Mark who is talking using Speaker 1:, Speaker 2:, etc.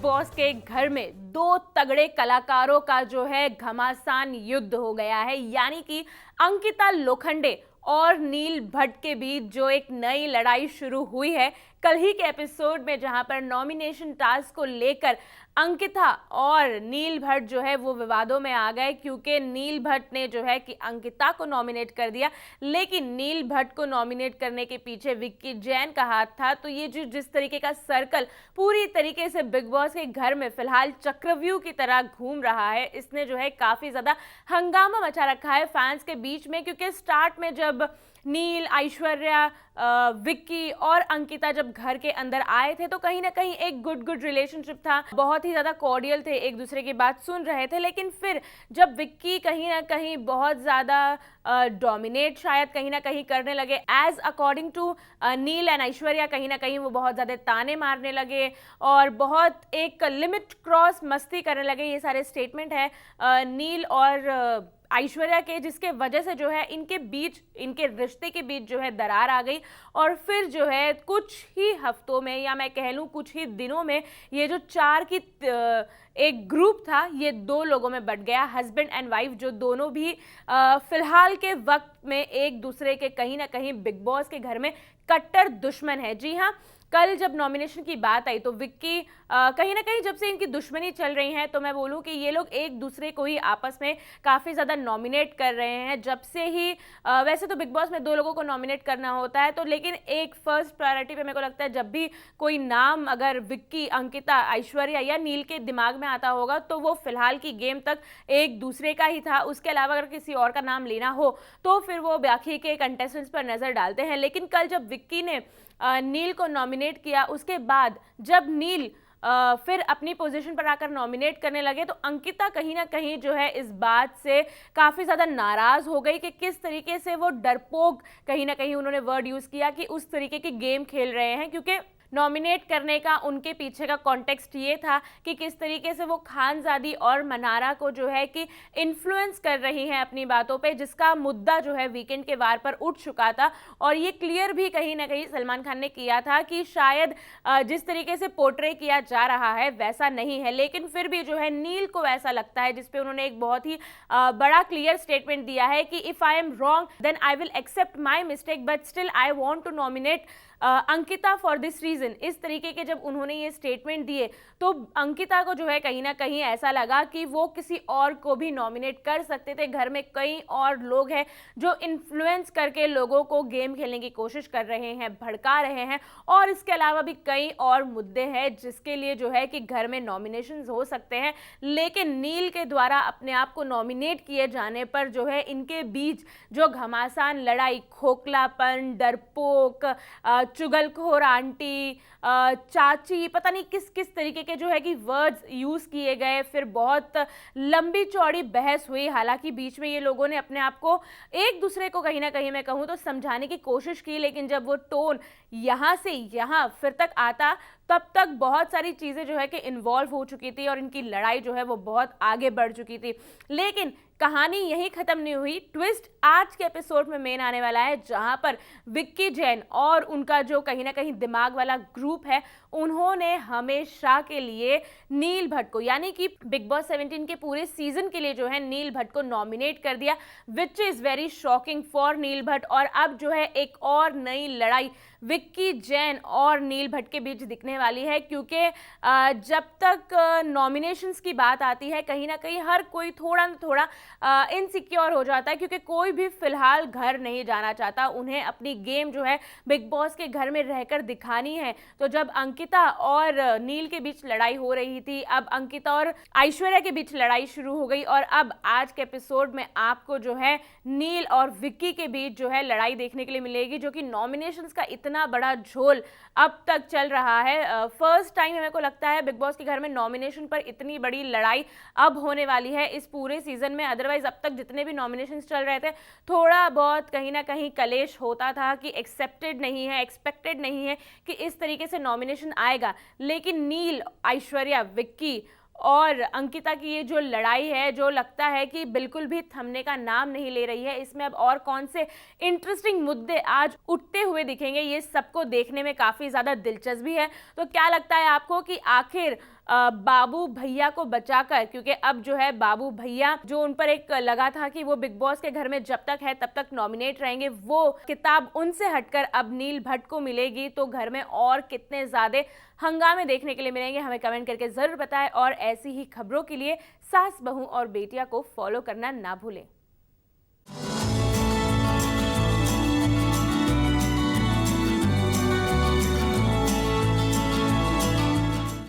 Speaker 1: Boss के घर में दो तगड़े कलाकारों का जो है घमासान युद्ध हो गया है, यानी कि अंकिता लोखंडे और नील भट्ट के बीच जो एक नई लड़ाई शुरू हुई है कल ही के एपिसोड में, जहां पर नॉमिनेशन टास्क को लेकर अंकिता और नील भट्ट जो है वो विवादों में आ गए, क्योंकि नील भट्ट ने जो है कि अंकिता को नॉमिनेट कर दिया, लेकिन नील भट्ट को नॉमिनेट करने के पीछे विक्की जैन का हाथ था। तो ये जो जिस तरीके का सर्कल पूरी तरीके से बिग बॉस के घर में फिलहाल चक्रव्यूह की तरह घूम रहा है, इसने जो है काफी ज्यादा हंगामा मचा रखा है फैंस के बीच में। क्योंकि स्टार्ट में जब नील, ऐश्वर्या, विक्की और अंकिता जब घर के अंदर आए थे तो कहीं ना कहीं एक गुड रिलेशनशिप था, बहुत ही ज्यादा कॉर्डियल थे, एक दूसरे की बात सुन रहे थे। लेकिन फिर जब विक्की कहीं ना कहीं बहुत ज्यादा डोमिनेट शायद कहीं ना कहीं करने लगे, as according to Neil and Aishwarya, कहीं ना कहीं वो बहुत ज्यादा ताने मारने लगे और बहुत एक लिमिट क्रॉस मस्ती करने लगे। ये सारे स्टेटमेंट है नील और ऐश्वर्या के, जिसके वजह से जो है इनके बीच, इनके रिश्ते के बीच जो है दरार आ गई। और फिर जो है कुछ ही हफ्तों में, या मैं कह लूँ कुछ ही दिनों में, ये जो चार की एक ग्रुप था ये दो लोगों में बट गया, हस्बैंड एंड वाइफ, जो दोनों भी फिलहाल के वक्त में एक दूसरे के कहीं ना कहीं बिग बॉस के घर में कट्टर दुश्मन है। जी हाँ, कल जब नॉमिनेशन की बात आई तो विक्की कहीं ना कहीं, जब से इनकी दुश्मनी चल रही है, तो मैं बोलूं कि ये लोग एक दूसरे को ही आपस में काफ़ी ज़्यादा नॉमिनेट कर रहे हैं। जब से ही वैसे तो बिग बॉस में दो लोगों को नॉमिनेट करना होता है, तो लेकिन एक फर्स्ट प्रायोरिटी पे मेरे को लगता है जब भी कोई नाम अगर विक्की, अंकिता, ऐश्वर्या या नील के दिमाग में आता होगा तो वो फिलहाल की गेम तक एक दूसरे का ही था। उसके अलावा अगर किसी और का नाम लेना हो तो फिर वो बाकी के कंटेस्टेंट्स पर नज़र डालते हैं। लेकिन कल जब विक्की ने नील को नॉमिनेट किया, उसके बाद जब नील फिर अपनी पोजीशन पर आकर नॉमिनेट करने लगे तो अंकिता कहीं ना कहीं जो है इस बात से काफ़ी ज़्यादा नाराज़ हो गई कि किस तरीके से वो डरपोक, कहीं ना कहीं उन्होंने वर्ड यूज़ किया कि उस तरीके की गेम खेल रहे हैं। क्योंकि नॉमिनेट करने का उनके पीछे का कॉन्टेक्स्ट ये था कि किस तरीके से वो खानजादी और मनारा को जो है कि इन्फ्लुएंस कर रही हैं अपनी बातों पे, जिसका मुद्दा जो है वीकेंड के वार पर उठ चुका था। और ये क्लियर भी कहीं ना कहीं सलमान खान ने किया था कि शायद जिस तरीके से पोर्ट्रे किया जा रहा है वैसा नहीं है। लेकिन फिर भी जो है नील को ऐसा लगता है, जिसपे उन्होंने एक बहुत ही बड़ा क्लियर स्टेटमेंट दिया है कि if I am wrong then I will accept my mistake but still I want to nominate Ankita for this reason. इस तरीके के जब उन्होंने ये स्टेटमेंट दिए तो अंकिता को जो है कहीं ना कहीं ऐसा लगा कि वो किसी और को भी नॉमिनेट कर सकते थे। घर में कई और लोग हैं जो इन्फ्लुएंस करके लोगों को गेम खेलने की कोशिश कर रहे हैं, भड़का रहे हैं, और इसके अलावा भी कई और मुद्दे हैं जिसके लिए जो है कि घर में नॉमिनेशंस हो सकते हैं। लेकिन नील के द्वारा अपने आप को नॉमिनेट किए जाने पर जो है इनके बीच जो घमासान लड़ाई, खोखलापन, डरपोक, चुगलखोर आंटी, चाची, पता नहीं किस किस तरीके के जो है कि वर्ड्स यूज़ किए गए। फिर बहुत लंबी चौड़ी बहस हुई। हालांकि बीच में ये लोगों ने अपने आप को, एक दूसरे को कहीं ना कहीं मैं कहूँ तो समझाने की कोशिश की, लेकिन जब वो टोन यहाँ से यहाँ फिर तक आता तब तक बहुत सारी चीज़ें जो है कि इन्वॉल्व हो चुकी थी और इनकी लड़ाई जो है वो बहुत आगे बढ़ चुकी थी। लेकिन कहानी यहीं ख़त्म नहीं हुई। ट्विस्ट आज के एपिसोड में मेन आने वाला है, जहां पर विक्की जैन और उनका जो कहीं ना कहीं दिमाग वाला ग्रुप है, उन्होंने हमेशा के लिए नील भट्ट को, यानी कि बिग बॉस 17 के पूरे सीजन के लिए जो है नील भट्ट को नॉमिनेट कर दिया, which is very shocking for Neel Bhatt. और अब जो है एक और नई लड़ाई विक्की जैन और नील भट्ट के बीच दिखने वाली है। क्योंकि जब तक नॉमिनेशंस की बात आती है कहीं ना कहीं हर कोई थोड़ा ना थोड़ा इनसिक्योर हो जाता है, क्योंकि कोई भी फिलहाल घर नहीं जाना चाहता। उन्हें अपनी गेम जो है बिग बॉस के घर में रहकर दिखानी है। तो जब अंकिता और नील के बीच लड़ाई हो रही थी, अब अंकिता और ऐश्वर्या के बीच लड़ाई शुरू हो गई, और अब आज के एपिसोड में आपको जो है नील और विक्की के बीच जो है लड़ाई देखने के लिए मिलेगी, जो कि नॉमिनेशंस का इतना बड़ा झोल अब तक चल रहा है। फर्स्ट टाइम मेरे को लगता है बिग बॉस के घर में नॉमिनेशन पर इतनी बड़ी लड़ाई अब होने वाली है इस पूरे सीजन में। अदरवाइज अब तक जितने भी नॉमिनेशंस चल रहे थे थोड़ा बहुत कहीं ना कहीं कलेश होता था कि एक्सेप्टेड नहीं है, एक्सपेक्टेड नहीं है कि इस तरीके से नॉमिनेशन आएगा। लेकिन नील, ऐश्वर्या, विक्की और अंकिता की ये जो लड़ाई है, जो लगता है कि बिल्कुल भी थमने का नाम नहीं ले रही है, इसमें अब और कौन से इंटरेस्टिंग मुद्दे आज उठते हुए दिखेंगे, ये सबको देखने में काफ़ी ज़्यादा दिलचस्पी है। तो क्या लगता है आपको कि आखिर बाबू भैया को बचाकर, क्योंकि अब जो है बाबू भैया जो उन पर एक लगा था कि वो बिग बॉस के घर में जब तक है तब तक नॉमिनेट रहेंगे, वो किताब उनसे हटकर अब नील भट्ट को मिलेगी। तो घर में और कितने ज्यादा हंगामे देखने के लिए मिलेंगे, हमें कमेंट करके जरूर बताएं। और ऐसी ही खबरों के लिए सास बहू और बेटियां को फॉलो करना ना भूलें।